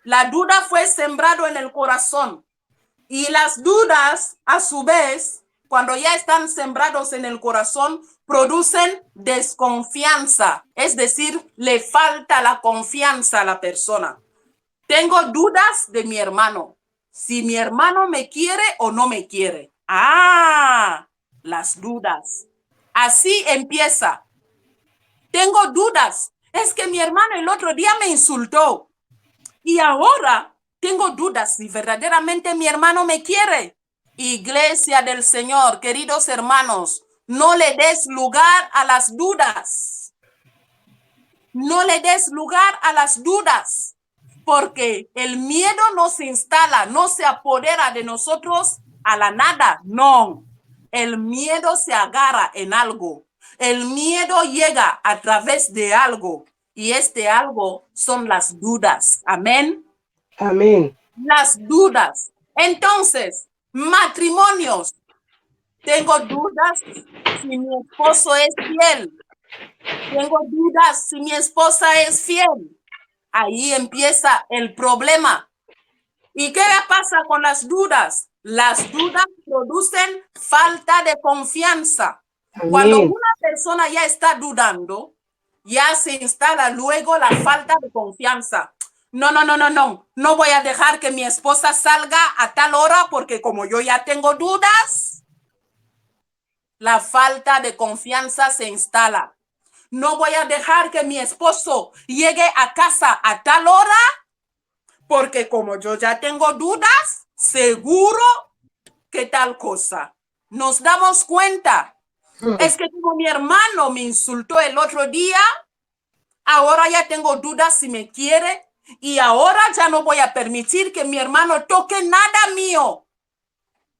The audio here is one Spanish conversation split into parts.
La duda fue sembrado en el corazón. Y las dudas, a su vez, cuando ya están sembrados en el corazón, producen desconfianza. Es decir, le falta la confianza a la persona. Tengo dudas de mi hermano. Si mi hermano me quiere o no me quiere. Las dudas. Así empieza. Tengo dudas. Es que mi hermano el otro día me insultó. Y ahora tengo dudas si verdaderamente mi hermano me quiere. Iglesia del Señor, queridos hermanos, no le des lugar a las dudas. No le des lugar a las dudas, porque el miedo no se instala, no se apodera de nosotros a la nada, no. El miedo se agarra en algo. El miedo llega a través de algo, y este algo son las dudas. Amén. Amén. Las dudas. Entonces, matrimonios. Tengo dudas si mi esposo es fiel. Tengo dudas si mi esposa es fiel. Ahí empieza el problema. ¿Y qué pasa con las dudas? Las dudas producen falta de confianza. Amén. Cuando una persona ya está dudando, ya se instala luego la falta de confianza. No voy a dejar que mi esposa salga a tal hora porque como yo ya tengo dudas, la falta de confianza se instala. No voy a dejar que mi esposo llegue a casa a tal hora porque como yo ya tengo dudas, seguro que tal cosa. Nos damos cuenta. Es que como mi hermano me insultó el otro día, ahora ya tengo dudas si me quiere y ahora ya no voy a permitir que mi hermano toque nada mío.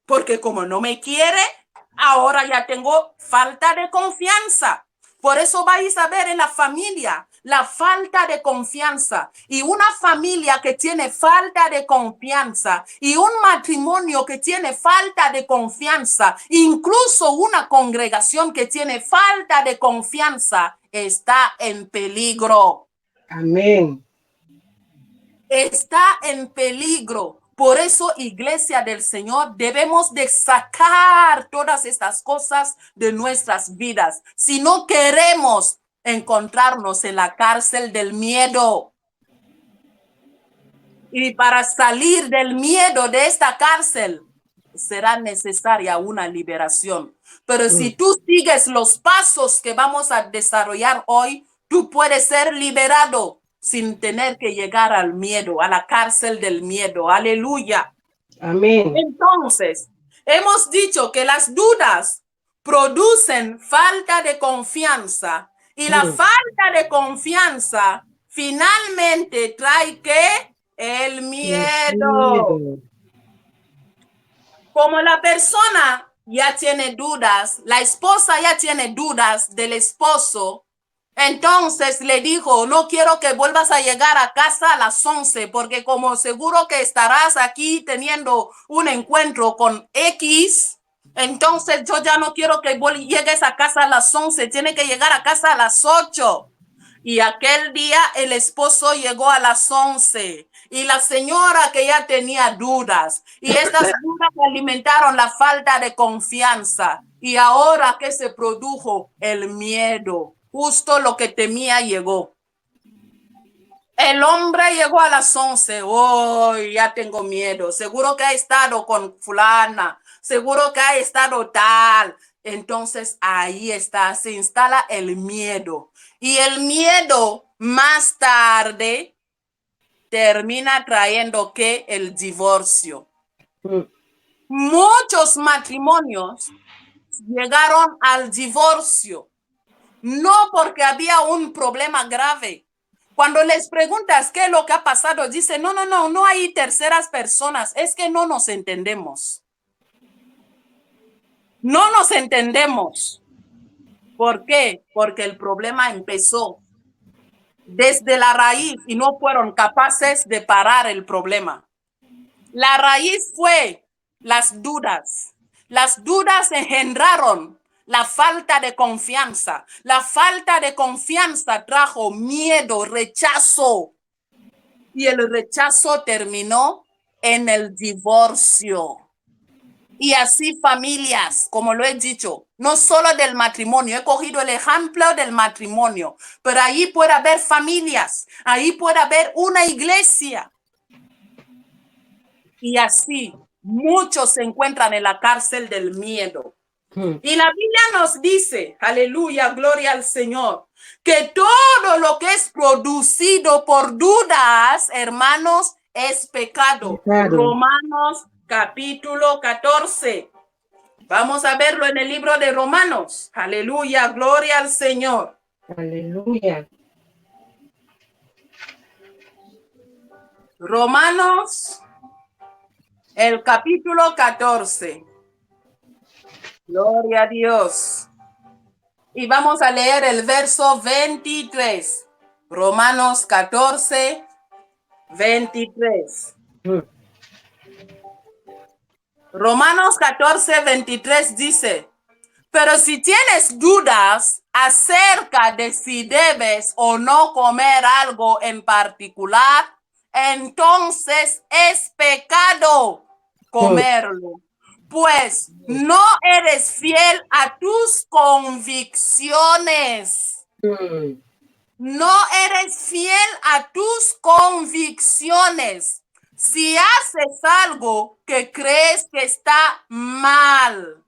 Porque como no me quiere, ahora ya tengo falta de confianza. Por eso vais a ver en la familia la falta de confianza. Y una familia que tiene falta de confianza y un matrimonio que tiene falta de confianza, incluso una congregación que tiene falta de confianza, está en peligro. Amén. Está en peligro. Por eso, Iglesia del Señor, debemos de sacar todas estas cosas de nuestras vidas. Si no queremos encontrarnos en la cárcel del miedo. Y para salir del miedo de esta cárcel, será necesaria una liberación. Pero si tú sigues los pasos que vamos a desarrollar hoy, tú puedes ser liberado sin tener que llegar al miedo, a la cárcel del miedo. Aleluya. Amén. Entonces, hemos dicho que las dudas producen falta de confianza y la falta de confianza finalmente trae ¿qué? El miedo. Como la persona ya tiene dudas, la esposa ya tiene dudas del esposo, entonces le dijo, no quiero que vuelvas a llegar a casa a las 11, porque como seguro que estarás aquí teniendo un encuentro con X, entonces yo ya no quiero que llegues a casa a las 11, tiene que llegar a casa a las 8. Y aquel día el esposo llegó a las 11 y la señora que ya tenía dudas y estas dudas alimentaron la falta de confianza y ahora que se produjo el miedo, justo lo que temía llegó. El hombre llegó a las 11, ya tengo miedo, seguro que ha estado con fulana, seguro que ha estado tal. Entonces ahí está, se instala el miedo. Y el miedo más tarde termina trayendo ¿qué? El divorcio. Muchos matrimonios llegaron al divorcio, no porque había un problema grave. Cuando les preguntas qué es lo que ha pasado, dicen, no hay terceras personas, es que no nos entendemos. No nos entendemos. ¿Por qué? Porque el problema empezó desde la raíz y no fueron capaces de parar el problema. La raíz fue las dudas. Las dudas engendraron la falta de confianza. La falta de confianza trajo miedo, rechazo. y el rechazo terminó en el divorcio. Y así familias, como lo he dicho, no solo del matrimonio, he cogido el ejemplo del matrimonio, pero ahí puede haber familias, ahí puede haber una iglesia. Y así muchos se encuentran en la cárcel del miedo. Y la Biblia nos dice, aleluya, gloria al Señor, que todo lo que es producido por dudas, hermanos, es pecado. Romanos capítulo 14. Vamos a verlo en el libro de Romanos. Aleluya, gloria al Señor. Aleluya. Romanos, el capítulo 14. Gloria a Dios. Y vamos a leer el verso 23. Romanos 14, 23. Romanos 14, 23 dice, pero si tienes dudas acerca de si debes o no comer algo en particular, entonces es pecado comerlo, pues no eres fiel a tus convicciones. No eres fiel a tus convicciones. Si haces algo que crees que está mal.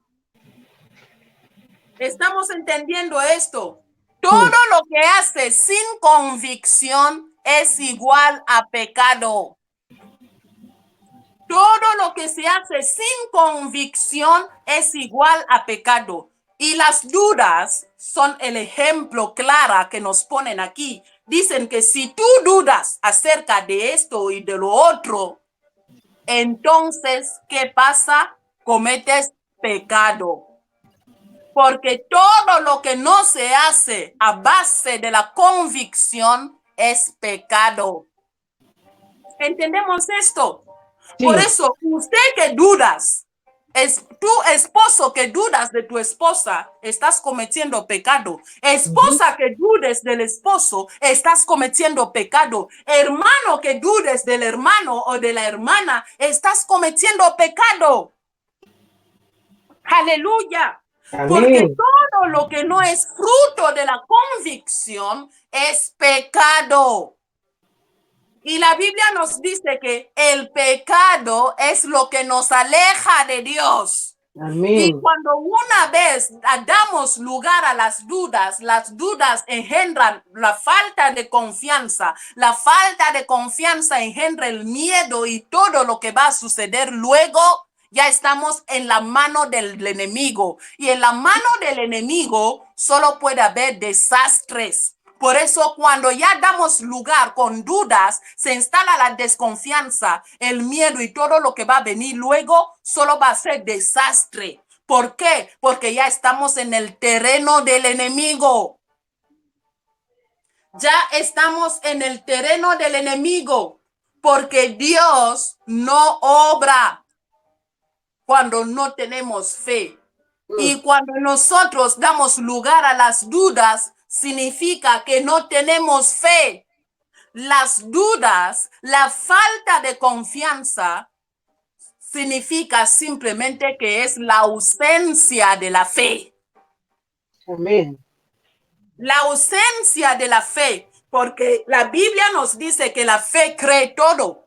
¿Estamos entendiendo esto? Todo lo que haces sin convicción es igual a pecado. Todo lo que se hace sin convicción es igual a pecado. Y las dudas son el ejemplo claro que nos ponen aquí. Dicen que si tú dudas acerca de esto y de lo otro, entonces, ¿qué pasa? Cometes pecado. Porque todo lo que no se hace a base de la convicción es pecado. ¿Entendemos esto? Sí. Por eso, usted que dudas, es tu esposo que dudas de tu esposa, estás cometiendo pecado. Esposa que dudes del esposo, estás cometiendo pecado. Hermano que dudes del hermano o de la hermana, estás cometiendo pecado. Aleluya. Amén. Porque todo lo que no es fruto de la convicción es pecado. Y la Biblia nos dice que el pecado es lo que nos aleja de Dios. Amén. Y cuando una vez damos lugar a las dudas engendran la falta de confianza. La falta de confianza engendra el miedo y todo lo que va a suceder luego. Ya estamos en la mano del enemigo. Y en la mano del enemigo solo puede haber desastres. Por eso cuando ya damos lugar con dudas, se instala la desconfianza, el miedo y todo lo que va a venir luego solo va a ser desastre. ¿Por qué? Porque ya estamos en el terreno del enemigo. Ya estamos en el terreno del enemigo. Porque Dios no obra cuando no tenemos fe. Y cuando nosotros damos lugar a las dudas, significa que no tenemos fe. Las dudas, la falta de confianza, significa simplemente que es la ausencia de la fe. Amén. La ausencia de la fe, porque la Biblia nos dice que la fe cree todo.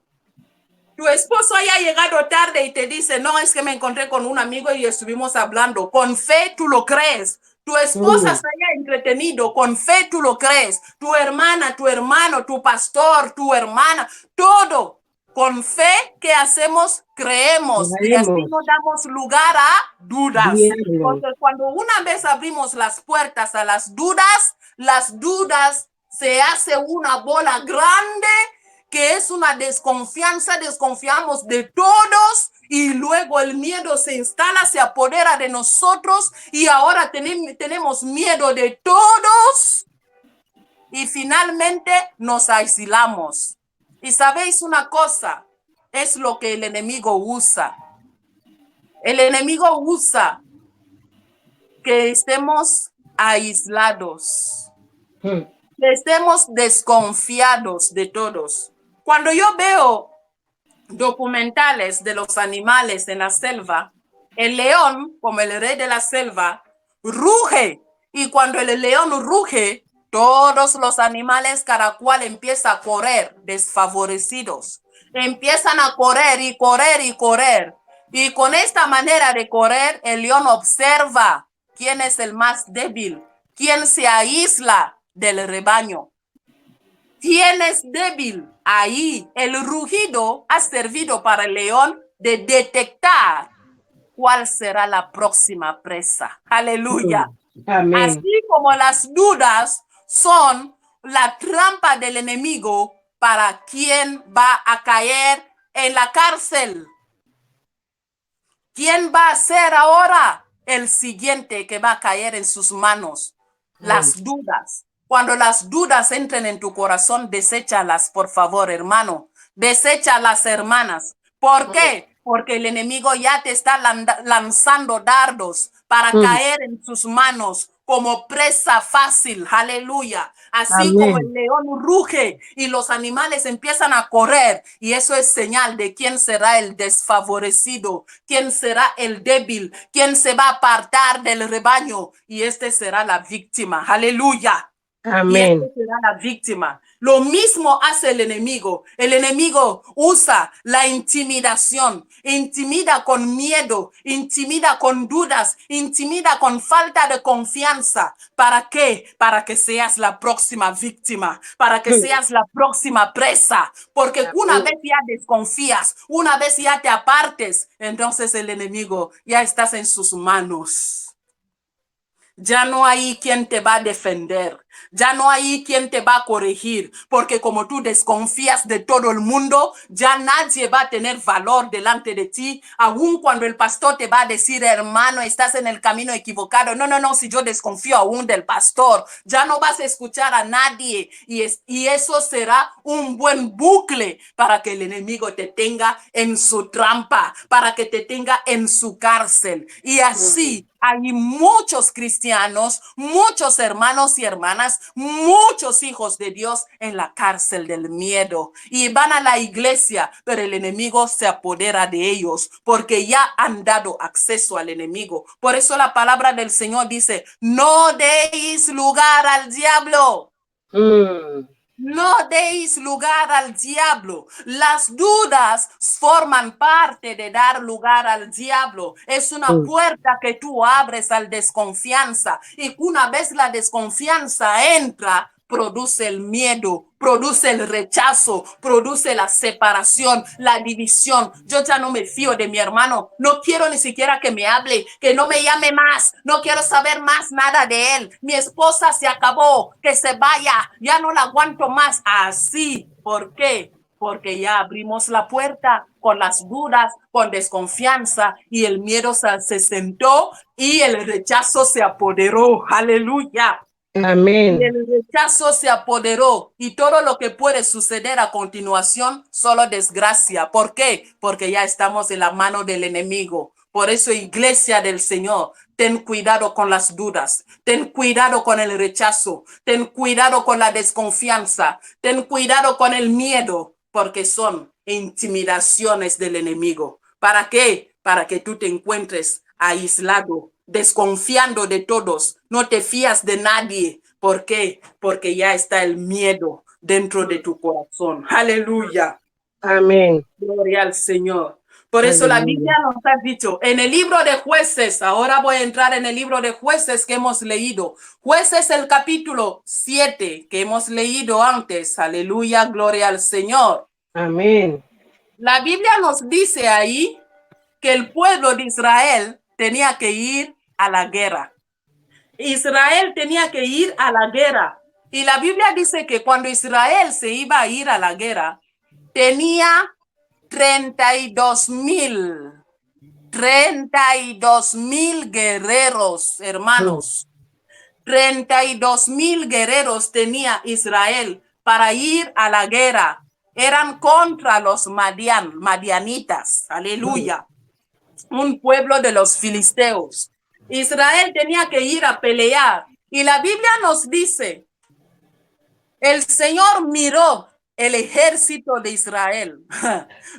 Tu esposo haya llegado tarde y te dice, no, es que me encontré con un amigo y estuvimos hablando. Con fe tú lo crees. Tu esposa se haya entretenido, con fe tú lo crees. Tu hermana, tu hermano, tu pastor, tu hermana, todo. Con fe, ¿qué hacemos? Creemos. Y así no damos lugar a dudas. Porque cuando una vez abrimos las puertas a las dudas se hace una bola grande que es una desconfianza, desconfiamos de todos y luego el miedo se instala, se apodera de nosotros y ahora tenemos miedo de todos y finalmente nos aislamos. Y sabéis una cosa, es lo que el enemigo usa. El enemigo usa que estemos aislados, que estemos desconfiados de todos. Cuando yo veo documentales de los animales en la selva, el león, como el rey de la selva, ruge. Y cuando el león ruge, todos los animales, cada cual empieza a correr desfavorecidos. Empiezan a correr y correr y correr. Y con esta manera de correr, el león observa quién es el más débil, quién se aísla del rebaño. ¿Quién es débil? Ahí el rugido ha servido para el león de detectar cuál será la próxima presa. Aleluya. Amén. Así como las dudas son la trampa del enemigo para quien va a caer en la cárcel. ¿Quién va a ser ahora el siguiente que va a caer en sus manos? Las dudas. Cuando las dudas entren en tu corazón, deséchalas, por favor, hermano. Deséchalas, hermanas. ¿Por qué? Porque el enemigo ya te está lanzando dardos para caer en sus manos como presa fácil. Aleluya. Así Amén. como el león ruge y los animales empiezan a correr, y eso es señal de quién será el desfavorecido, quién será el débil, quién se va a apartar del rebaño, y este será la víctima. Aleluya. Y Amén. este será la víctima. Lo mismo hace el enemigo. El enemigo usa la intimidación, intimida con miedo, intimida con dudas, intimida con falta de confianza. ¿Para qué? Para que seas la próxima víctima, para que seas la próxima presa. Porque una vez ya desconfías, una vez ya te apartes, entonces el enemigo ya estás en sus manos. Ya no hay quien te va a defender, ya no hay quien te va a corregir, porque como tú desconfías de todo el mundo, ya nadie va a tener valor delante de ti, aun cuando el pastor te va a decir, hermano, estás en el camino equivocado. No, no, no, si yo desconfío aún del pastor, ya no vas a escuchar a nadie, y eso será un buen bucle para que el enemigo te tenga en su trampa, para que te tenga en su cárcel, y así hay muchos cristianos, muchos hermanos y hermanas, muchos hijos de Dios en la cárcel del miedo, y van a la iglesia, pero el enemigo se apodera de ellos porque ya han dado acceso al enemigo. Por eso la palabra del Señor dice, no deis lugar al diablo. No deis lugar al diablo. Las dudas forman parte de dar lugar al diablo. Es una puerta que tú abres al desconfianza. Y una vez la desconfianza entra, produce el miedo, produce el rechazo, produce la separación, la división. Yo ya no me fío de mi hermano, no quiero ni siquiera que me hable, que no me llame más, no quiero saber más nada de él. Mi esposa se acabó, que se vaya, ya no la aguanto más. Así, ¿por qué? Porque ya abrimos la puerta con las dudas, con desconfianza, y el miedo se sentó y el rechazo se apoderó. Aleluya. Amén. Y el rechazo se apoderó, y todo lo que puede suceder a continuación, solo desgracia. ¿Por qué? Porque ya estamos en la mano del enemigo. Por eso, iglesia del Señor, ten cuidado con las dudas, ten cuidado con el rechazo, ten cuidado con la desconfianza, ten cuidado con el miedo, porque son intimidaciones del enemigo. ¿Para qué? Para que tú te encuentres aislado, desconfiando de todos, no te fías de nadie. ¿Por qué? Porque ya está el miedo dentro de tu corazón. Aleluya. Amén. Gloria al Señor. Por eso la Biblia nos ha dicho en el libro de Jueces, ahora voy a entrar en el libro de Jueces que hemos leído. Jueces, el capítulo 7 que hemos leído antes. Aleluya, gloria al Señor. Amén. La Biblia nos dice ahí que el pueblo de Israel tenía que ir a la guerra. Israel tenía que ir a la guerra. Y la Biblia dice que cuando Israel se iba a ir a la guerra, tenía 32,000 guerreros, hermanos. 32,000 guerreros tenía Israel para ir a la guerra. Eran contra los madianitas. Aleluya. Un pueblo de los filisteos. Israel tenía que ir a pelear. Y la Biblia nos dice, el Señor miró el ejército de Israel,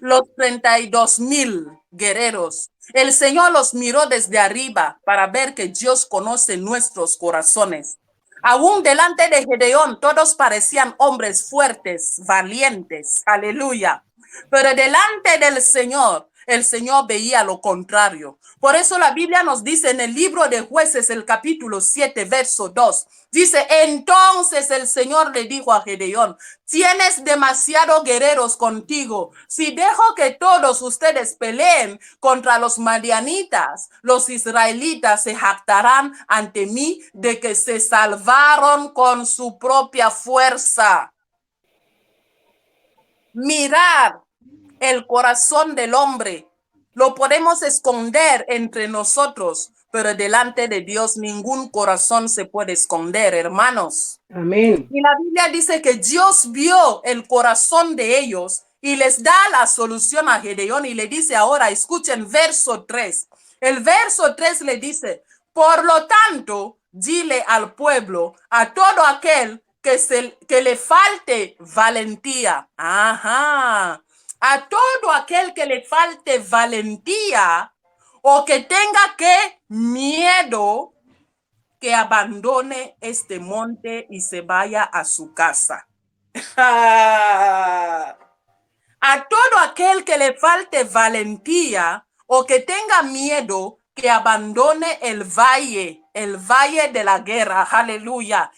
los 32,000 guerreros. El Señor los miró desde arriba para ver que Dios conoce nuestros corazones. Aún delante de Gedeón, todos parecían hombres fuertes, valientes. Aleluya. Pero delante del Señor, el Señor veía lo contrario. Por eso la Biblia nos dice en el libro de Jueces, el capítulo 7, verso 2, dice, entonces el Señor le dijo a Gedeón, tienes demasiados guerreros contigo. Si dejo que todos ustedes peleen contra los madianitas, los israelitas se jactarán ante mí de que se salvaron con su propia fuerza. Mirad el corazón del hombre. Lo podemos esconder entre nosotros, pero delante de Dios ningún corazón se puede esconder, hermanos. Amén. Y la Biblia dice que Dios vio el corazón de ellos y les da la solución a Gedeón y le dice ahora, escuchen verso 3. El verso 3 le dice, por lo tanto, dile al pueblo, a todo aquel que le falte valentía. Ajá. A todo aquel que le falte valentía o que tenga que miedo, que abandone este monte y se vaya a su casa. A todo aquel que le falte valentía o que tenga miedo, que abandone el valle de la guerra. Aleluya.